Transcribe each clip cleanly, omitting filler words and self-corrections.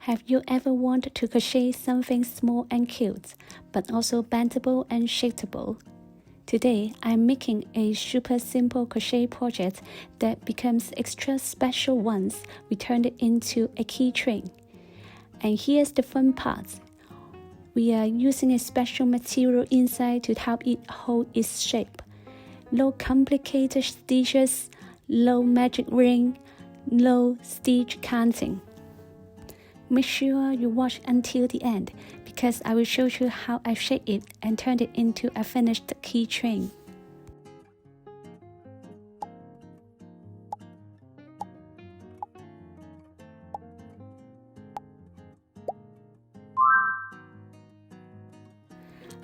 Have you ever wanted to crochet something small and cute, but also bendable and shapeable? Today, I'm making a super simple crochet project that becomes extra special once we turn it into a keychain. And here's the fun part. We are using a special material inside to help it hold its shape. No complicated stitches, no magic ring, no stitch counting. Make sure you watch until the end, because I will show you how I shaped it and turned it into a finished keychain.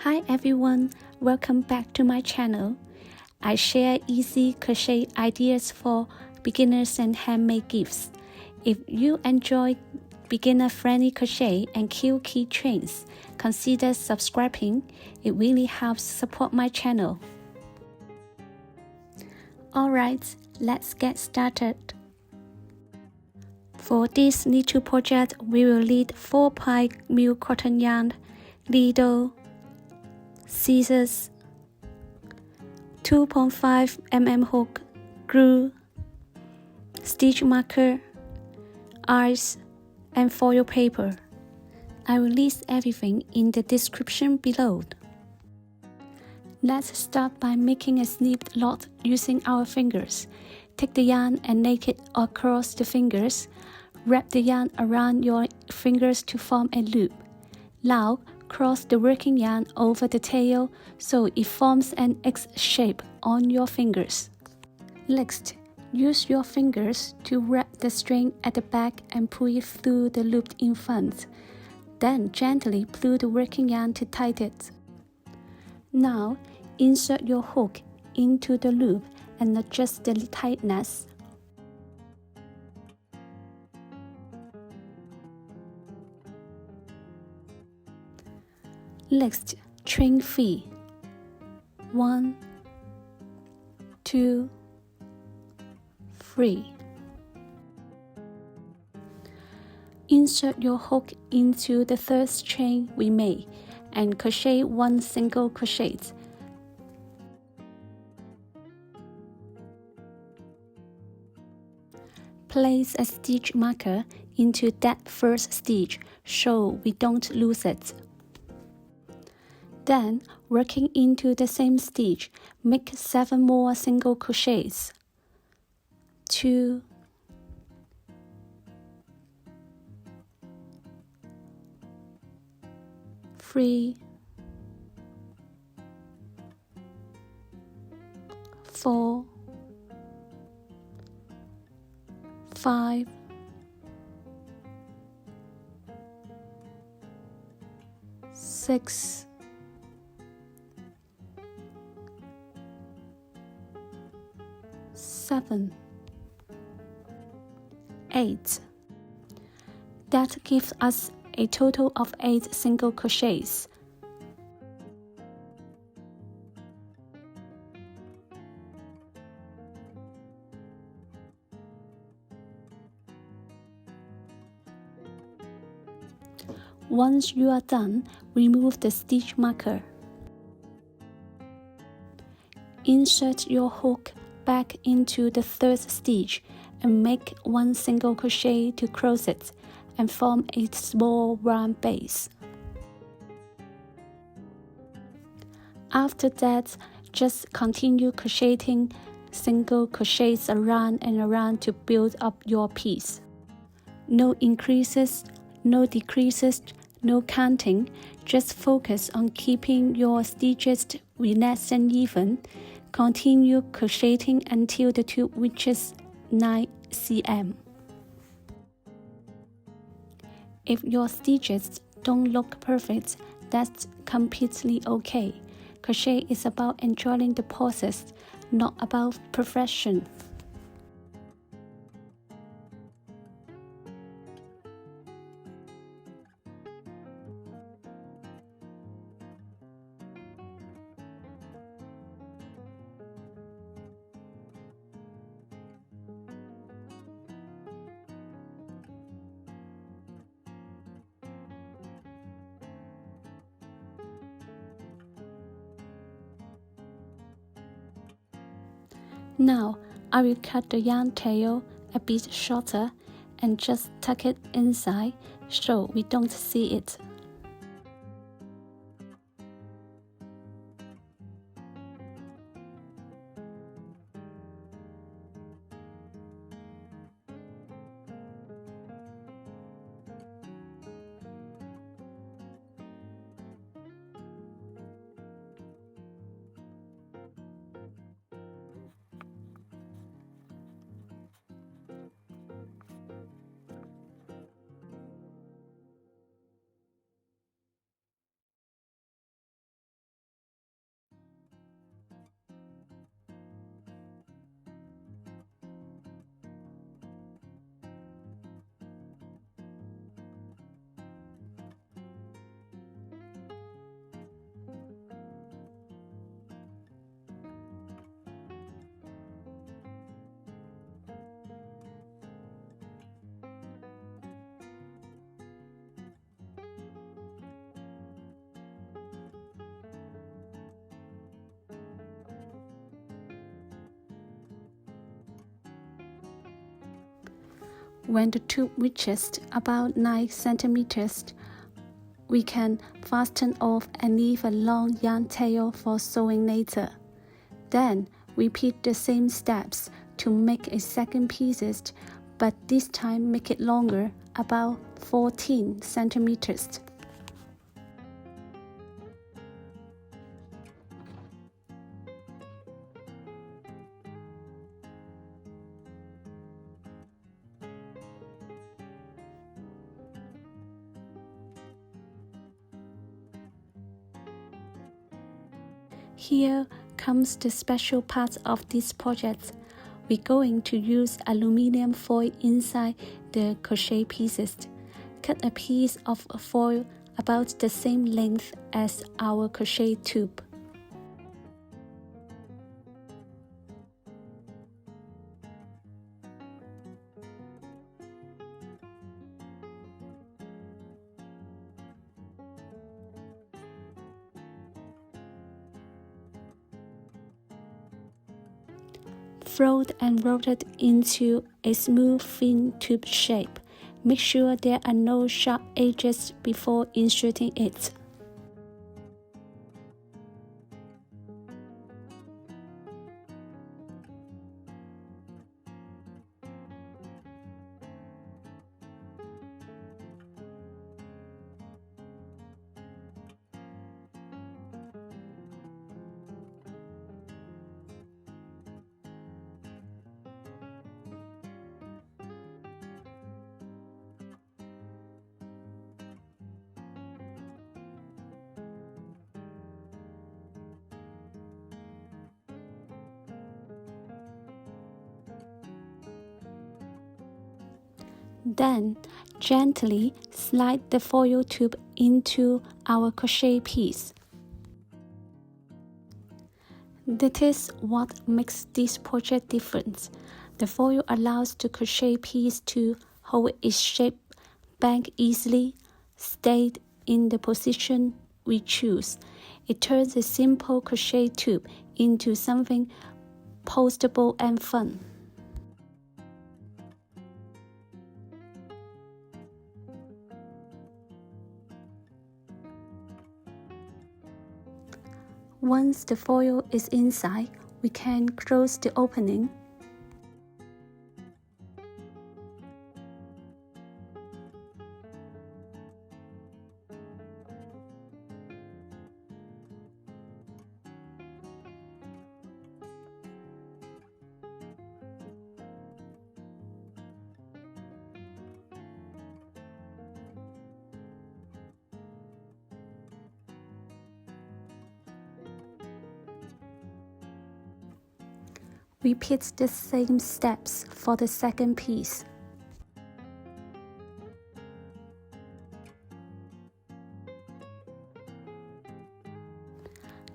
Hi everyone, welcome back to my channel. I share easy crochet ideas for beginners and handmade gifts. If you enjoy beginner-friendly crochet and cute keychains, consider subscribing. It really helps support my channel. Alright, let's get started. For this little project, we will need 4 pi mil cotton yarn, needle, scissors, 2.5 mm hook, glue, stitch marker, eyes, and foil paper. I will list everything in the description below. Let's start by making a snipped knot using our fingers. Take the yarn and lay it across the fingers. Wrap the yarn around your fingers to form a loop. Now, cross the working yarn over the tail so it forms an X shape on your fingers. Next, use your fingers to wrap the string at the back and pull it through the loop in front. Then gently pull the working yarn to tighten it. Now, insert your hook into the loop and adjust the tightness. Next, chain 3. 1, 2, 3. Insert your hook into the first chain we made and crochet 1 single crochet. Place a stitch marker into that first stitch so we don't lose it. Then, working into the same stitch, make 7 more single crochets. 2, 3, 4, 5, 6, 7, 8. That gives us a total of 8 single crochets. Once you are done, remove the stitch marker. Insert your hook back into the third stitch and make 1 single crochet to close it and form a small round base. After that, just continue crocheting single crochets around and around to build up your piece. No increases, no decreases, no counting, just focus on keeping your stitches relaxed and even. Continue crocheting until the tube reaches 9 cm. If your stitches don't look perfect, that's completely okay. Crochet is about enjoying the process, not about perfection. Now, I will cut the yarn tail a bit shorter and just tuck it inside so we don't see it. When the tube reaches about 9 centimeters, we can fasten off and leave a long yarn tail for sewing later. Then repeat the same steps to make a second piece, but this time make it longer, about 14 centimeters. Here comes the special part of this project. We're going to use aluminum foil inside the crochet pieces. Cut a piece of foil about the same length as our crochet tube. Fold and roll it into a smooth thin tube shape. Make sure there are no sharp edges before inserting it. Then, gently slide the foil tube into our crochet piece. That is what makes this project different. The foil allows the crochet piece to hold its shape back easily, stay in the position we choose. It turns a simple crochet tube into something postable and fun. Once the foil is inside, we can close the opening. Repeat the same steps for the second piece.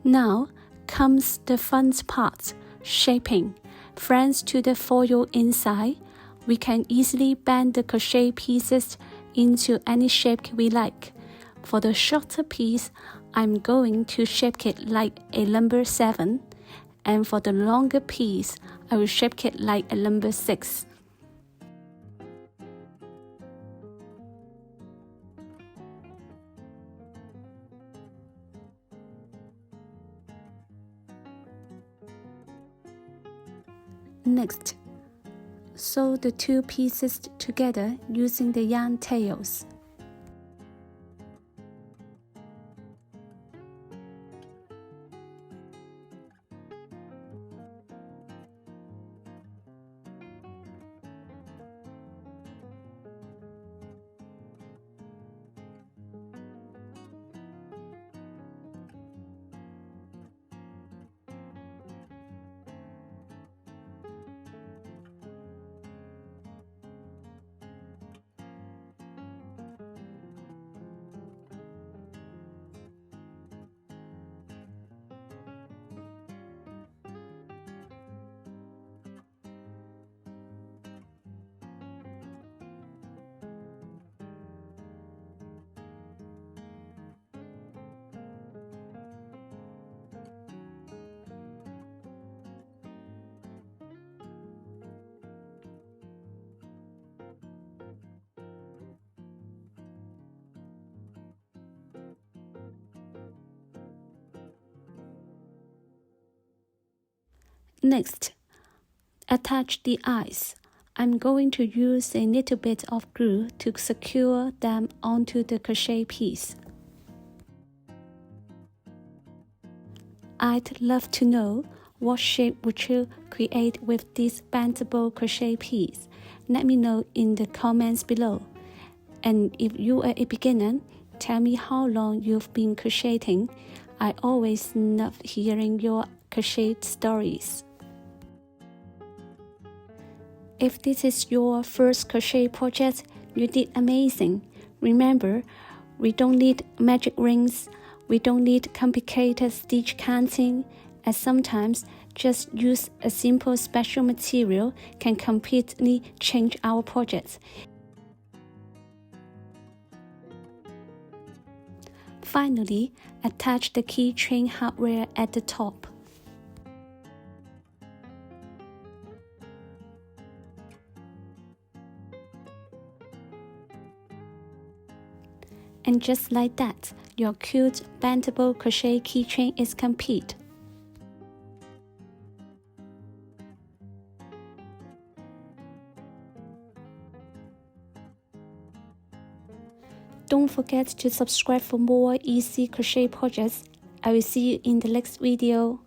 Now comes the fun part, shaping. Thanks to the foil inside, we can easily bend the crochet pieces into any shape we like. For the shorter piece, I'm going to shape it like a number 7. And for the longer piece, I will shape it like a number 6. Next, sew the 2 pieces together using the yarn tails. Next, attach the eyes. I'm going to use a little bit of glue to secure them onto the crochet piece. I'd love to know what shape would you create with this bendable crochet piece. Let me know in the comments below. And if you are a beginner, tell me how long you've been crocheting. I always love hearing your crochet stories. If this is your first crochet project, you did amazing. Remember, we don't need magic rings, we don't need complicated stitch counting, and sometimes just use a simple special material can completely change our projects. Finally, attach the keychain hardware at the top. And just like that, your cute bendable crochet keychain is complete. Don't forget to subscribe for more easy crochet projects. I will see you in the next video.